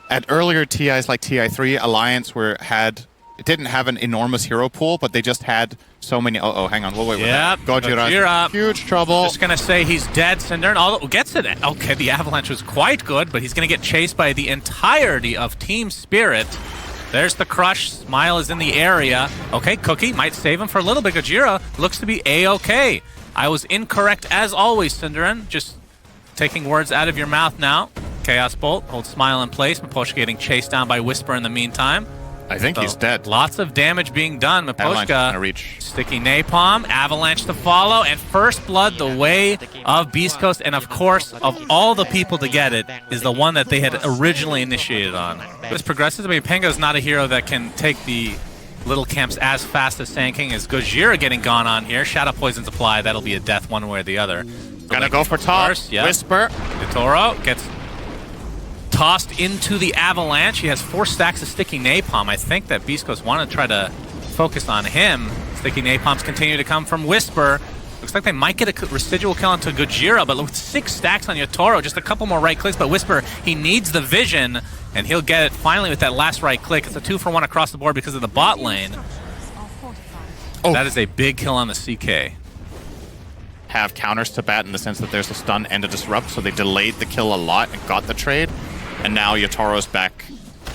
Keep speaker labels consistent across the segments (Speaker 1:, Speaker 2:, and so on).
Speaker 1: at earlier TIs like TI3, Alliance didn't have an enormous hero pool, but they just had so many. Hang on, we'll wait with that. Gojira, huge trouble.
Speaker 2: Just gonna say he's dead, Cinder, and gets it. Okay, the Avalanche was quite good, but he's gonna get chased by the entirety of TSpirit. There's the crush. Smile is in the area. Okay, Cookie might save him for a little bit. Gojira looks to be A-okay. I was incorrect as always, Cinderin. Just taking words out of your mouth now. Chaos Bolt holds Smile in place. Miposhka getting chased down by Whisper in the meantime.
Speaker 1: I think he's dead.
Speaker 2: Lots of damage being done. Miposhka,
Speaker 1: reach.
Speaker 2: sticky napalm, Avalanche to follow, and first blood the way of Beast Coast. And of course, of all the people to get it, is the one that they had originally initiated on. This progresses. I mean, Pango's not a hero that can take the little camps as fast as Sand King. Is Gojira getting gone on here? Shadow Poison's applied. That'll be a death one way or the other.
Speaker 1: Gonna go for top. Yep. Whisper.
Speaker 2: Yatoro gets tossed into the Avalanche. He has 4 stacks of Sticky Napalm. I think that Beast Coast wanted to try to focus on him. Sticky Napalms continue to come from Whisper. Looks like they might get a residual kill onto Gojira, but with 6 stacks on Yatoro, just a couple more right clicks. But Whisper, he needs the vision, and he'll get it finally with that last right click. It's a 2-for-1 across the board because of the bot lane. That is a big kill on the CK.
Speaker 1: Have counters to bat in the sense that there's a stun and a disrupt, so they delayed the kill a lot and got the trade. And now Yatoro's back,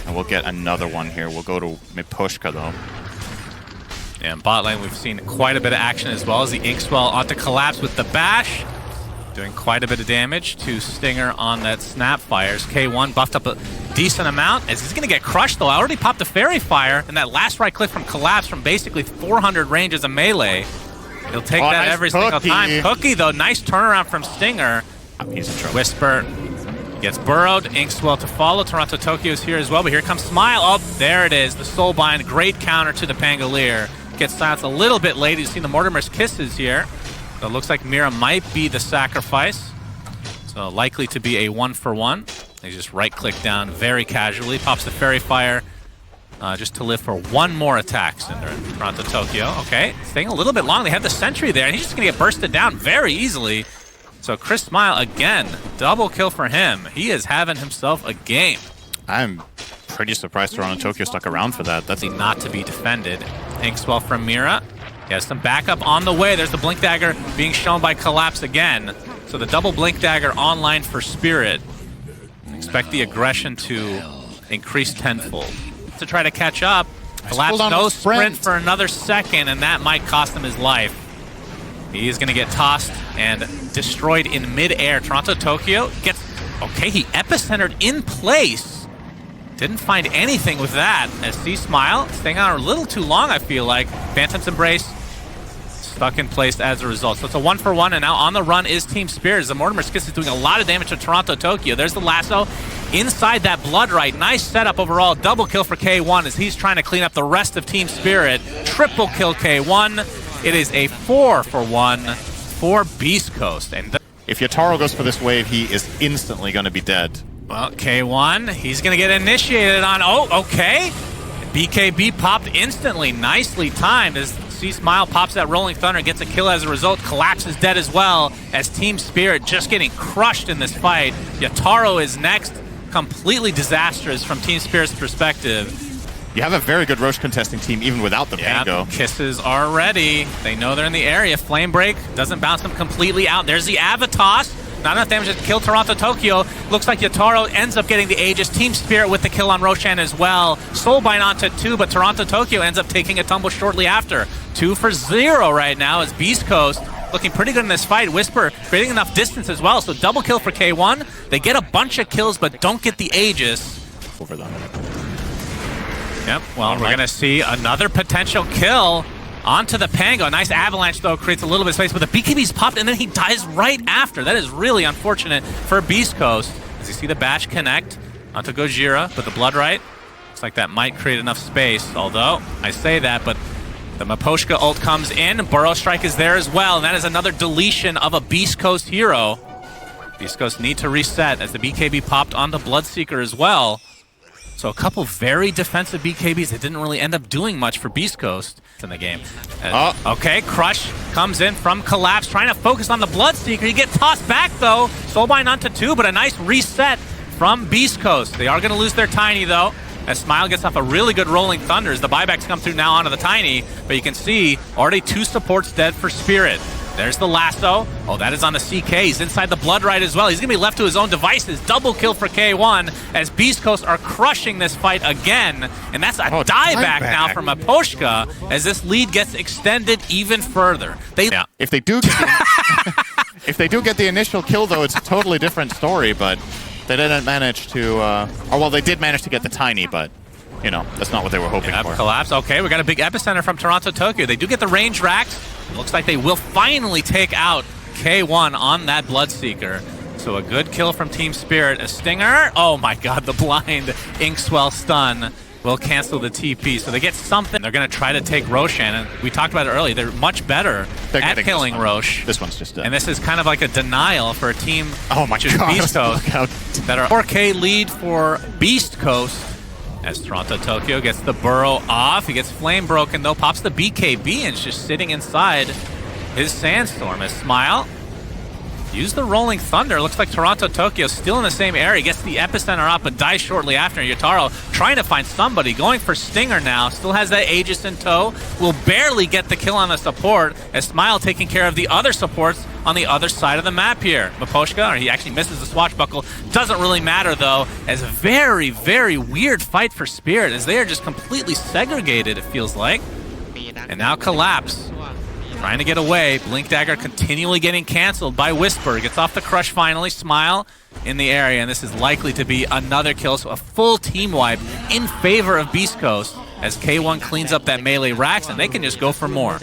Speaker 1: and we'll get another one here. We'll go to Miposhka, though.
Speaker 2: Yeah, in bot lane, we've seen quite a bit of action as well as the Inkswell onto Collapse with the bash. Doing quite a bit of damage to Stinger on that Snap Fires. K1 buffed up a decent amount, as he's going to get crushed, though. I already popped a Fairy Fire, and that last right click from Collapse from basically 400 range as a melee. He'll take that
Speaker 1: nice
Speaker 2: every single time. Cookie, though, nice turnaround from Stinger.
Speaker 1: He's in trouble.
Speaker 2: Whisper gets burrowed. Inkswell to follow. Toronto Tokyo's here as well, but here comes Smile. Oh, there it is. The Soulbind. Great counter to the Pangolier. Gets silenced a little bit late. You see the Mortimer's Kisses here. So it looks like Mira might be the sacrifice. So likely to be a 1-for-1. He just right-click down very casually. Pops the Fairy Fire just to live for one more attack. Cinder in Toronto Tokyo. Okay, staying a little bit long. They have the Sentry there, and he's just going to get bursted down very easily. So Chris Smile, again, double kill for him. He is having himself a game.
Speaker 1: I'm pretty surprised Toronto Tokyo stuck around for that. That's
Speaker 2: not to be defended. Inkswell from Mira. He has some backup on the way. There's the Blink Dagger being shown by Collapse again. So the double Blink Dagger online for Spirit. Expect the aggression to increase tenfold. To try to catch up. Collapse no sprint for another second, and that might cost him his life. He is going to get tossed and destroyed in mid-air. Toronto Tokyo gets... Okay, he epicentered in place. Didn't find anything with that. As C-Smile, staying on a little too long, I feel like. Phantom's Embrace stuck in place as a result. So it's a 1-for-1, and now on the run is TSpirit. As the Mortimer's Kiss is doing a lot of damage to Toronto Tokyo. There's the lasso inside that Blood Right. Nice setup overall. Double kill for K1 as he's trying to clean up the rest of TSpirit. Triple kill K1. It is a 4-for-1 for Beast Coast. And
Speaker 1: if Yatoro goes for this wave, he is instantly going to be dead.
Speaker 2: Well, K1, he's going to get initiated on. Oh, okay. BKB popped instantly. Nicely timed as C-Smile pops that Rolling Thunder and gets a kill as a result. Collapse is dead as well as TSpirit just getting crushed in this fight. Yatoro is next. Completely disastrous from TSpirit's perspective.
Speaker 1: You have a very good Roche contesting team even without the Pango.
Speaker 2: Kisses are ready. They know they're in the area. Flame Break doesn't bounce them completely out. There's the Avatos. Not enough damage to kill Toronto Tokyo. Looks like Yatoro ends up getting the Aegis. TSpirit with the kill on Roshan as well. Soulbind onto 2, but Toronto Tokyo ends up taking a tumble shortly after. 2-for-0 right now as Beast Coast looking pretty good in this fight. Whisper creating enough distance as well. So double kill for K1. They get a bunch of kills, but don't get the Aegis.
Speaker 1: Over them.
Speaker 2: Yep, well, we're going to see another potential kill onto the Pango. Nice avalanche, though, creates a little bit of space, but the BKB's popped, and then he dies right after. That is really unfortunate for Beast Coast. As you see the bash connect onto Gojira, but the Blood Right. Looks like that might create enough space, although I say that, but the Miposhka ult comes in. Burrow Strike is there as well, and that is another deletion of a Beast Coast hero. Beast Coast need to reset as the BKB popped onto Bloodseeker as well. So a couple very defensive BKBs that didn't really end up doing much for Beast Coast in the game. Okay, Crush comes in from Collapse, trying to focus on the Bloodseeker. He gets tossed back, though. Soulbind onto 2, but a nice reset from Beast Coast. They are going to lose their Tiny, though, as Smile gets off a really good rolling thunders. The buybacks come through now onto the Tiny, but you can see already 2 supports dead for Spirit. There's the lasso. Oh, that is on the CK. He's inside the Blood Rite as well. He's going to be left to his own devices. Double kill for K1 as Beast Coast are crushing this fight again. And that's a dieback now from Aposhka as this lead gets extended even further.
Speaker 1: If they do get the initial kill, though, it's a totally different story, but they didn't manage to... or, well, they did manage to get the Tiny, but... You know, that's not what they were hoping for.
Speaker 2: Collapse. Okay, we got a big epicenter from Toronto Tokyo. They do get the range racks. Looks like they will finally take out K1 on that Bloodseeker. So a good kill from TSpirit. A stinger. Oh my god, the blind Inkswell stun will cancel the TP. So they get something. They're going to try to take Roshan. And we talked about it earlier. They're much better at killing Rosh.
Speaker 1: This one's just dead.
Speaker 2: And this is kind of like a denial for a team
Speaker 1: which is
Speaker 2: Beast Coast that are 4K lead for Beast Coast. As Toronto Tokyo gets the burrow off. He gets flame broken, though. Pops the BKB and is just sitting inside his Sandstorm. As Smile use the rolling thunder. Looks like Toronto Tokyo still in the same area. Gets the epicenter up, but dies shortly after. Yotaro trying to find somebody. Going for Stinger now. Still has that Aegis in tow. Will barely get the kill on the support. As Smile taking care of the other supports on the other side of the map here. Maposhka, or he actually misses the swashbuckle. Doesn't really matter, though, as a very, very weird fight for Spirit, as they are just completely segregated, it feels like. And now Collapse, trying to get away. Blink Dagger continually getting canceled by Whisper. Gets off the crush finally. Smile in the area, and this is likely to be another kill, so a full team wipe in favor of Beast Coast as K1 cleans up that melee racks, and they can just go for more.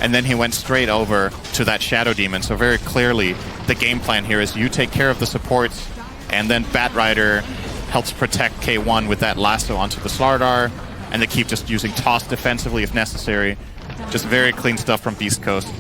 Speaker 1: And then he went straight over to that Shadow Demon, so very clearly the game plan here is you take care of the supports, and then Batrider helps protect K1 with that lasso onto the Slardar, and they keep just using toss defensively if necessary. Just very clean stuff from Beast Coast.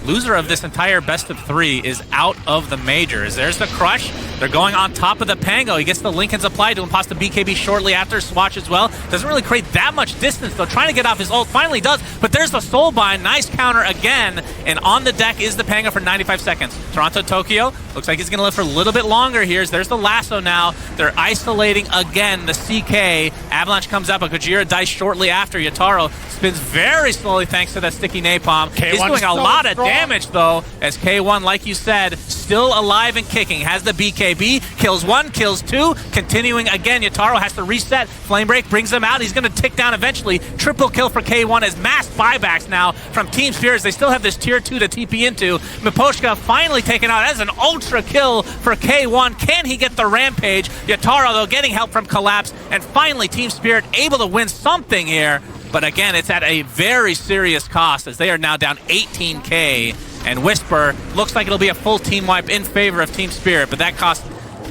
Speaker 2: Loser of this entire best of 3 is out of the majors. There's the crush. They're going on top of the Pango. He gets the Lincolns applied to him. Pops the BKB shortly after. Swatch as well. Doesn't really create that much distance, though. Trying to get off his ult. Finally does. But there's the Soulbind. Nice counter again. And on the deck is the Pango for 95 seconds. Toronto Tokyo looks like he's going to live for a little bit longer here. There's the lasso now. They're isolating again the CK. Avalanche comes up. But Gojira dies shortly after. Yotaro spins very slowly thanks to that sticky napalm. He's doing a lot of damage, though, as K1, like you said, still alive and kicking. Has the BKB, kills 1, kills 2, continuing again. Yotaro has to reset. Flame Break brings him out. He's going to tick down eventually. Triple kill for K1 as mass buybacks now from TSpirit. They still have this tier 2 to TP into. Miposhka finally taken out as an ultra kill for K1. Can he get the rampage? Yotaro, though, getting help from Collapse. And finally, TSpirit able to win something here. But again, it's at a very serious cost as they are now down 18k. And Whisper looks like it'll be a full team wipe in favor of TSpirit, but that cost...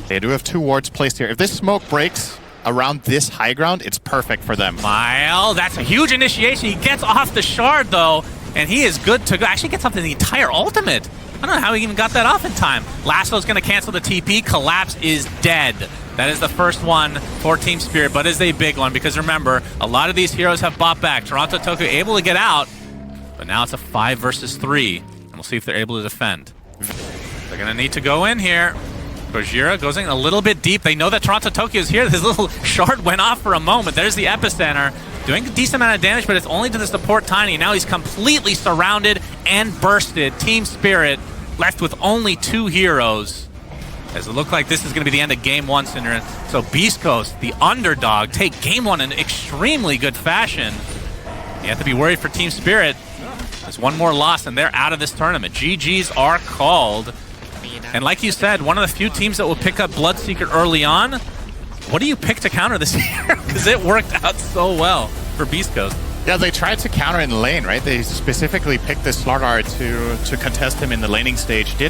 Speaker 1: They do have 2 wards placed here. If this smoke breaks around this high ground, it's perfect for them.
Speaker 2: Mile, that's a huge initiation. He gets off the shard, though, and he is good to go. Actually gets off the entire ultimate. I don't know how he even got that off in time. Lasso's going to cancel the TP. Collapse is dead. That is the first one for TSpirit, but is a big one because remember, a lot of these heroes have bought back. Toronto Tokyo able to get out, but now it's a 5 versus 3, and we'll see if they're able to defend. They're going to need to go in here. Gojira goes in a little bit deep. They know that Toronto Tokyo is here. This little shard went off for a moment. There's the epicenter. Doing a decent amount of damage, but it's only to the support Tiny. Now he's completely surrounded and bursted. TSpirit left with only 2 heroes. As it looked like this is going to be the end of Game 1, Synderen. So Beast Coast, the underdog, take Game 1 in extremely good fashion. You have to be worried for TSpirit. There's one more loss and they're out of this tournament. GGs are called. And like you said, one of the few teams that will pick up Bloodseeker early on. What do you pick to counter this year? Because it worked out so well for Beast Coast.
Speaker 1: Yeah, they tried to counter in lane, right? They specifically picked this Slardar to contest him in the laning stage. Did